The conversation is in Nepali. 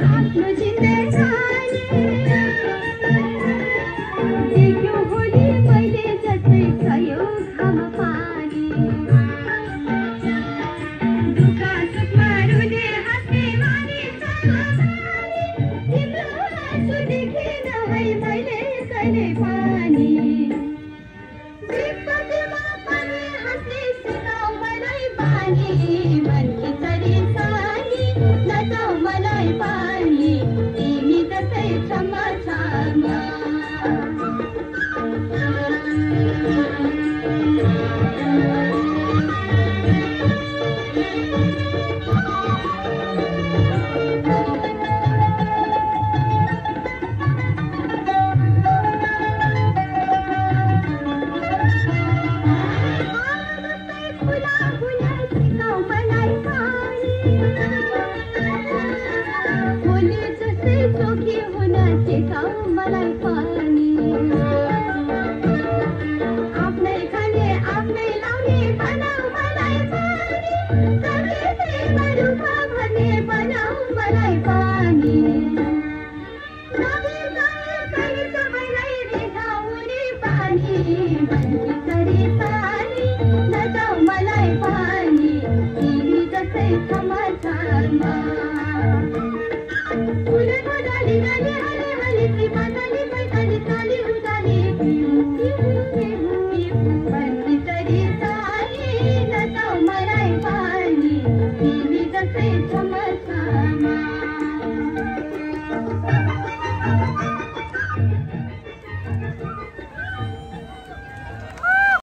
आफ्नो जिन्दगानी देख्यो होली मैले जस्तै भयो घाम पानी दुःख सुखमा रुने हाँस्ने मानिसहरू तिम्रो आँसु देखेन है मैले कहिले पनि विपत्तिमा पनि हाँस्ने सिकाऊ मलाई बानी मनकी चरी सानी नचाऊ मलाई बानी तिमी जस्तै क्षमा क्षमा मलाई पनि आफ्नै खाने आफ्नै लाउने बनाऊ मलाई पनि प्रकृतिमा रूपमा भन्ने बनाऊ मलाई पनि नबिर्साए सबैलाई रिसाउने पानी भन्ने सरी पानी नजाऊ मलाई पनि तिमी जस्तै क्षमा क्षमा